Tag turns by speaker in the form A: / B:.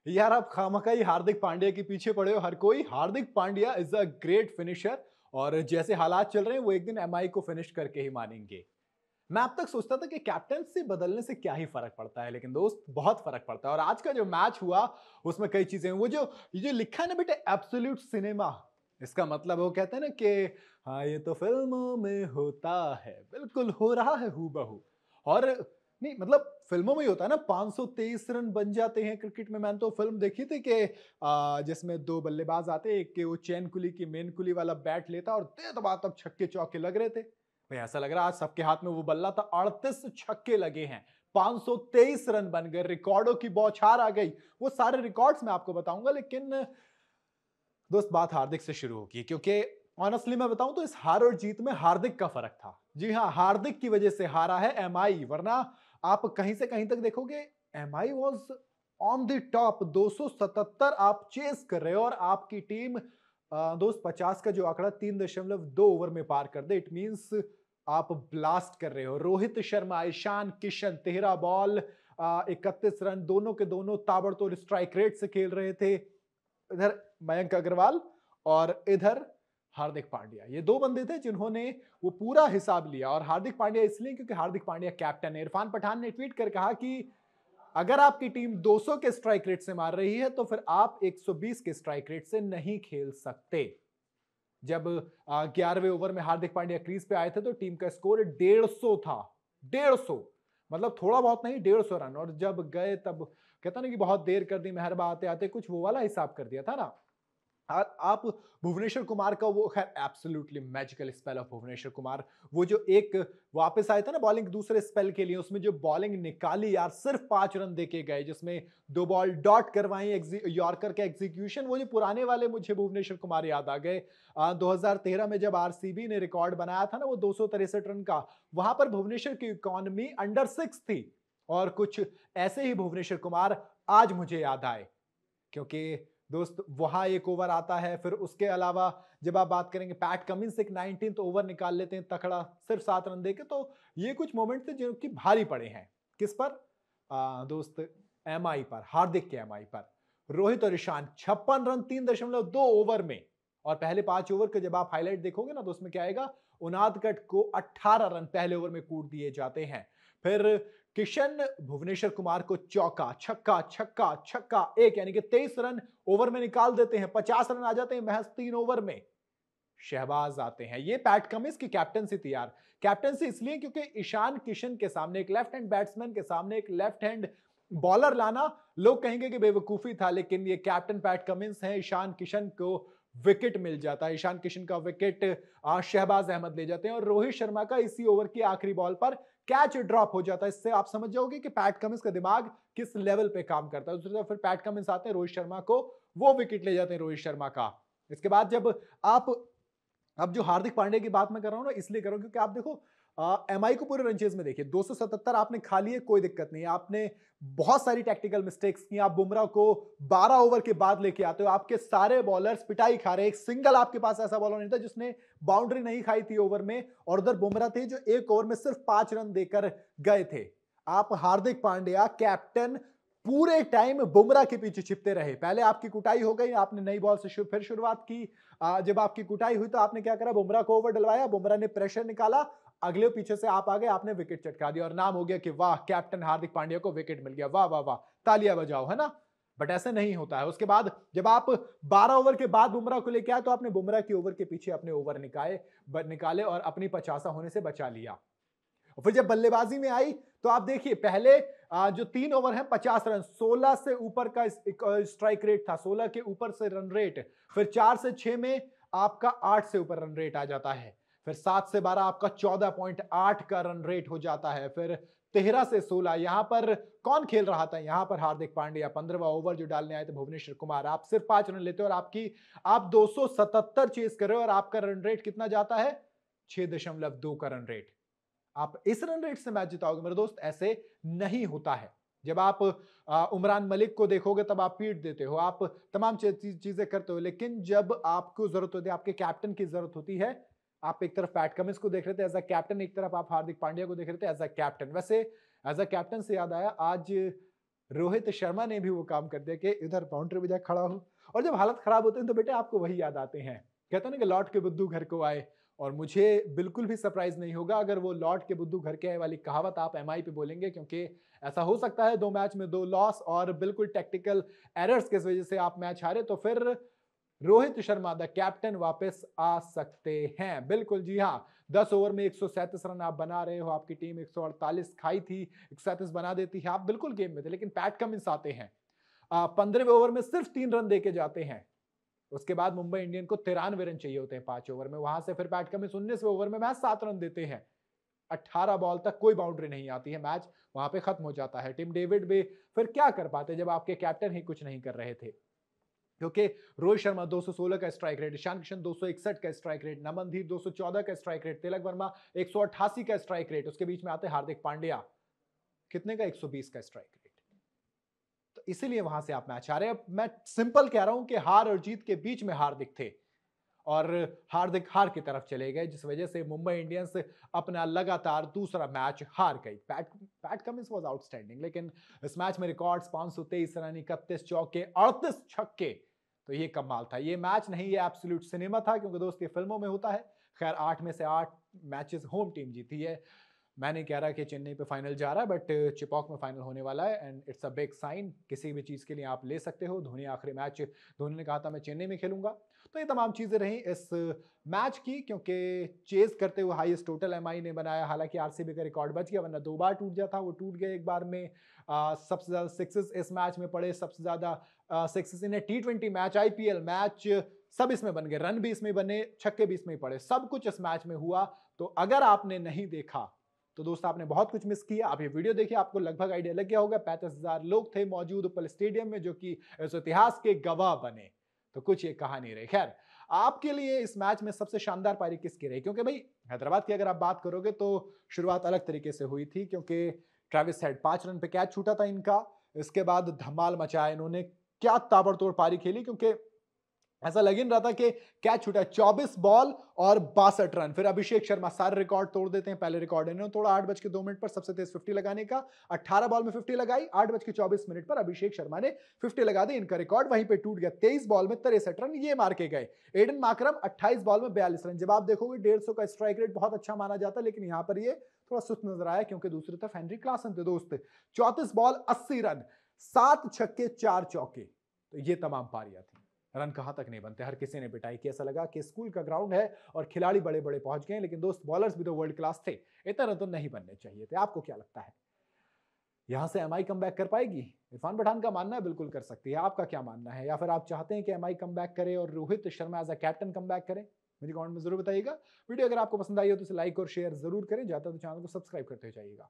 A: यार आप खामखा ही हार्दिक पांड्या के पीछे पड़े हो। हर कोई Hardik Pandya is a great finisher और जैसे हालात चल रहे हैं वो एक दिन एमआई को फिनिश करके ही मानेंगे। मैं अब तक सोचता था कि कैप्टनसी बदलने से क्या ही फर्क पड़ता है, लेकिन दोस्त बहुत फर्क पड़ता है। और आज का जो मैच हुआ उसमें कई चीजें वो जो ये जो लिखा है ना बेटे एब्सोल्यूट सिनेमा, इसका मतलब वो कहते हैं ना कि हाँ ये तो फिल्मों में होता है, बिल्कुल हो रहा है हूबहू। और नहीं मतलब फिल्मों में ही होता है ना, 523 रन बन जाते हैं क्रिकेट में। मैंने तो फिल्म देखी थी कि जिसमें दो बल्लेबाज आते, एक के वो चैन कुली की मेन कुली वाला बैट लेता और दे दबा तब छक्के चौके लग रहे थे। भाई ऐसा लग रहा है आज सबके हाथ में वो बल्ला था। 38 छक्के लगे हैं, 523 रन बन गए, रिकॉर्डों की बौछार आ गई। वो सारे रिकॉर्ड्स मैं आपको बताऊंगा, लेकिन दोस्त बात हार्दिक से शुरू होगी, क्योंकि ऑनेस्टली मैं बताऊं तो इस हार और जीत में हार्दिक का फर्क था। जी हां, हार्दिक की वजह से हारा है एमआई, वरना आप कहीं से कहीं तक देखोगे MI was on the top. 277 आप चेस कर रहे हो और आपकी टीम दोस्त 50 का जो आंकड़ा 3.2 ओवर में पार कर दे, इट मींस आप ब्लास्ट कर रहे हो। रोहित शर्मा, ईशान किशन 13 बॉल 31 रन, दोनों के दोनों ताबड़तोड़ स्ट्राइक रेट से खेल रहे थे। इधर मयंक अग्रवाल और इधर हार्दिक पांड्या, ये दो बंदे थे जिन्होंने वो पूरा हिसाब लिया। और हार्दिक पांड्या इसलिए क्योंकि हार्दिक पांड्या कैप्टन है। इरफान पठान ने ट्वीट कर कहा कि अगर आपकी टीम 200 के स्ट्राइक रेट से मार रही है तो फिर आप 120 के स्ट्राइक रेट से नहीं खेल सकते। जब 11वें ओवर में हार्दिक पांड्या क्रीज पे आए थे तो टीम का स्कोर 150 था। 150 मतलब थोड़ा बहुत नहीं, 150 रन। और जब गए तब कहता ना कि बहुत देर कर दी मेहरबा आते आते, कुछ वो वाला हिसाब कर दिया था ना। आप भुवनेश्वर कुमार का वो खैर absolutely magical spell of Bhuvneshwar Kumar, वो जो एक वापस आए थे ना बॉलिंग दूसरे स्पेल के लिए, उसमें जो बॉलिंग निकाली यार, सिर्फ 5 रन देके गए, जिसमें दो बॉल डॉट करवाई, यॉर्कर का एग्जीक्यूशन। वो जो पुराने वाले मुझे भुवनेश्वर कुमार याद आ गए। 2013 में जब आरसीबी ने रिकॉर्ड बनाया था ना वो 263 रन का, वहां पर भुवनेश्वर की इकोनॉमी अंडर 6 थी। और कुछ ऐसे ही भुवनेश्वर कुमार आज मुझे याद आए, क्योंकि दोस्त वहां एक ओवर आता है। फिर उसके अलावा जब आप बात करेंगे पैट कमिंस एक 19th ओवर निकाल लेते हैं तकड़ा, सिर्फ 7 रन देके। तो ये कुछ मोमेंट थे जो कि भारी पड़े हैं। किस पर? दोस्त एमआई पर, हार्दिक के एमआई पर। रोहित और ईशान 56 रन 3.2 ओवर में। और पहले 5 ओवर के जब आप हाईलाइट देखोगे ना तो उसमें क्या आएगा, उनादकट को 18 रन पहले ओवर में कूट दिए जाते हैं। फिर किशन भुवनेश्वर कुमार को चौका छक्का छक्का छक्का एक, यानी कि 23 रन ओवर में निकाल देते हैं। 50 रन आ जाते हैं महज 3 ओवर में। शहबाज आते हैं। ये पैट कमिंस की कैप्टनसी थी यार। कैप्टनसी इसलिए क्योंकि ईशान किशन के सामने, एक लेफ्ट हैंड बैट्समैन के सामने एक लेफ्ट हैंड बॉलर लाना, लोग कहेंगे कि बेवकूफी था, लेकिन ये कैप्टन पैट कमिंस है। ईशान किशन को विकेट मिल जाता है, ईशान किशन का विकेट शहबाज अहमद ले जाते हैं। और रोहित शर्मा का इसी ओवर की आखिरी बॉल पर कैच ड्रॉप हो जाता है। इससे आप समझ जाओगे कि पैट कमिंस का दिमाग किस लेवल पे काम करता है। दूसरी तरफ फिर पैट कमिंस आते हैं, रोहित शर्मा को वो विकेट ले जाते हैं रोहित शर्मा का। इसके बाद जब आप, अब जो हार्दिक पांड्या की बात मैं कर रहा हूं ना इसलिए कर रहा हूं क्योंकि आप देखो एमआई को पूरे रनचेज में देखिए, 277 आपने खा लिए, कोई दिक्कत नहीं। आपने बहुत सारी टैक्टिकल मिस्टेक्स की। आप बुमराह को 12 ओवर के बाद लेके आते हो, आपके सारे बॉलर्स पिटाई खा रहे हैं। एक सिंगल आपके पास ऐसा बॉलर नहीं था जिसने बाउंड्री नहीं खाई थी ओवर में। और उधर बुमराह थे जो एक ओवर में सिर्फ 5 रन देकर गए थे। आप हार्दिक पांड्या कैप्टन पूरे टाइम बुमराह के पीछे छिपते रहे। पहले आपकी कुटाई हो गई, आपने नई बॉल से फिर शुरुआत की। जब आपकी कुटाई हुई तो आपने क्या करा, बुमराह को ओवर डलवाया, बुमराह ने प्रेशर निकाला, अगले पीछे से आप आ गए, आपने विकेट चटका दिया और नाम हो गया कि वाह कैप्टन हार्दिक पांड्या को विकेट मिल गया, वाह वाह वाह, तालियां बजाओ, है ना। बट ऐसे नहीं होता है। उसके बाद जब आप 12 ओवर के बाद बुमराह को लेके आए तो आपने बुमराह की ओवर के पीछे अपने ओवर निकाले और अपनी 50 होने से बचा लिया। और फिर जब बल्लेबाजी में आई तो आप देखिए पहले जो 3 ओवर है 50 रन, 16 से ऊपर का स्ट्राइक रेट था, 16 के ऊपर से रन रेट। फिर 4 से 6 में आपका 8 से ऊपर रन रेट आ जाता है। फिर 7 से 12 आपका 14.8 का रन रेट हो जाता है। फिर 13 से 16 यहां पर कौन खेल रहा था, यहां पर हार्दिक पांड्या। 15वां ओवर जो डालने आए थे भुवनेश्वर कुमार, आप सिर्फ 5 रन लेते हो और आप 277 चेस कर रहे हो और आपका रन रेट कितना जाता है, 6.2 का रन रेट। आप इस रन रेट से मैच जिताओगे मेरे दोस्त, ऐसे नहीं होता है। जब आप उमरान मलिक को देखोगे तब आप पीट देते हो, आप तमाम चीजें करते हो, लेकिन जब आपको जरूरत होती है, आपके कैप्टन की जरूरत होती है, आप एक तरफ पैट कमिंस को देख रहे थे एज अ कैप्टन, एक तरफ आप हार्दिक पांड्या को देख रहे थे एज अ कैप्टन। वैसे एज अ कैप्टन से याद आया, आज रोहित शर्मा ने भी वो काम कर दिया कि इधर बाउंड्री पे जाके खड़ा हो। और जब हालत खराब होते हैं तो बेटे आपको वही याद आते हैं। कहते हैं ना कि लौट के बुद्धू घर को आए। और मुझे बिल्कुल भी सरप्राइज नहीं होगा अगर वो लौट के बुद्धू घर के आए वाली कहावत आप एमआई पे बोलेंगे, क्योंकि ऐसा हो सकता है 2 मैच में 2 लॉस और बिल्कुल टेक्टिकल एरर्स की वजह से आप मैच हारे, तो फिर रोहित शर्मा द कैप्टन वापस आ सकते हैं। बिल्कुल जी हाँ, 10 ओवर में 137 रन आप बना रहे हो, आपकी टीम 148 खाई थी, 137 बना देती है, आप बिल्कुल गेम में थे, लेकिन पैट कमिंस आते हैं, 15वें ओवर में सिर्फ 3 रन देके जाते हैं। उसके बाद मुंबई इंडियन को 93 रन चाहिए होते हैं 5 ओवर में, वहां से फिर पैट कमिंस 19वें ओवर में मैच 7 रन देते हैं। 18 बॉल तक कोई बाउंड्री नहीं आती है, मैच वहां पे खत्म हो जाता है। टिम डेविड भी फिर क्या कर पाते जब आपके कैप्टन ही कुछ नहीं कर रहे थे, क्योंकि रोहित शर्मा 216 का स्ट्राइक रेट, ईशान किशन 261 का स्ट्राइक रेट, नमनदीप 214 का स्ट्राइक रेट, तिलक वर्मा 188 का स्ट्राइक रेट, उसके बीच में आते हार्दिक पांड्या कितने का 120 का स्ट्राइक रेट। तो इसीलिए वहां से आप मैच हारे। अब मैं सिंपल कह रहा हूं कि हार और जीत के बीच में हार्दिक थे और हार्दिक हार की तरफ चले गए, जिस वजह से मुंबई इंडियंस अपना लगातार दूसरा मैच हार गई। PAT PAT Cummins was outstanding, लेकिन इस मैच में रिकॉर्ड्स 523 रन, 31 चौके, 38 छक्के, तो ये कमाल था। ये मैच नहीं, ये एब्सोल्यूट सिनेमा था, क्योंकि दोस्त ये फिल्मों में होता है। खैर 8 में से 8 मैचेस होम टीम जीती है। मैं नहीं कह रहा कि चेन्नई पे फाइनल जा रहा है, बट चिपॉक में फाइनल होने वाला है and it's a big sign. किसी भी चीज के लिए आप ले सकते हो। धोनी आखिरी मैच धोनी ने कहा था मैं चेन्नई में खेलूंगा। तो ये तमाम चीजें रही इस मैच की, क्योंकि चेज करते हुए हाईएस्ट टोटल एमआई ने बनाया। हालांकि आरसीबी का रिकॉर्ड बच गया, वरना 2 बार टूट जाता, वो टूट गया एक बार में। सबसे ज्यादा सिक्सेस इस मैच में पड़े, सबसे ज्यादा sixes in T20 match, IPL match, सब इसमें बन गए। रन भी इसमें बने, छक्के भी इसमें पड़े, सब कुछ इस मैच में हुआ। तो अगर आपने नहीं देखा तो दोस्त आपने बहुत कुछ मिस किया। आप ये वीडियो देखिए, आपको लगभग आइडिया लग गया होगा। 35,000 लोग थे मौजूद उपल स्टेडियम में, जो कि इस इतिहास के गवाह बने। तो कुछ ये कहानी रही। खैर, आपके लिए इस मैच में सबसे शानदार पारी किसकी रही? क्योंकि भाई हैदराबाद की अगर आप बात करोगे तो शुरुआत अलग तरीके से हुई थी, क्योंकि ट्रेविस हेड 5 रन पे कैच छूटा था इनका। इसके बाद धमाल मचाया इन्होंने, क्या ताबड़तोड़ पारी खेली, क्योंकि ऐसा लग ही नहीं रहा था कि कैच छूटा। 24 बॉल और 62 रन। फिर अभिषेक शर्मा सारे रिकॉर्ड तोड़ देते हैं। पहले रिकॉर्ड इन्होंने तोड़ा 8:02 पर, सबसे तेज 50 लगाने का। 18 बॉल में 50 लगाई, 8:24 पर अभिषेक शर्मा ने 50 लगा दी। इनका रिकॉर्ड वहीं पे टूट गया। 23 बॉल में 63 रन ये मार के गए। एडन मार्करम 28 बॉल में 42 रन। जब आप देखोगे 150 का स्ट्राइक रेट बहुत अच्छा माना जाता है, लेकिन यहां पर ये थोड़ा सुस्त नजर आया, क्योंकि दूसरी तरफ हेनरी क्लासन थे दोस्त। 34 बॉल 80 रन, 7 छक्के 4 चौके। तो ये तमाम पारियां थी। रन कहां तक नहीं बनते, हर किसी ने पिटाई की। ऐसा लगा कि स्कूल का ग्राउंड है और खिलाड़ी बड़े बड़े पहुंच गए, लेकिन दोस्त बॉलर्स भी तो वर्ल्ड क्लास थे। इतना रन तो नहीं बनने चाहिए थे। आपको क्या लगता है, यहां से एमआई कम बैक कर पाएगी? इरफान पठान का मानना है बिल्कुल कर सकती है। आपका क्या मानना है? या फिर आप चाहते हैं कि एमआई कम बैक करे और Rohit Sharma as a captain come back करे? मुझे कमेंट में जरूर बताइएगा। वीडियो अगर आपको पसंद आई हो तो इसे लाइक और शेयर जरूर करें। जाता तो चैनल को सब्सक्राइब करते जाइएगा।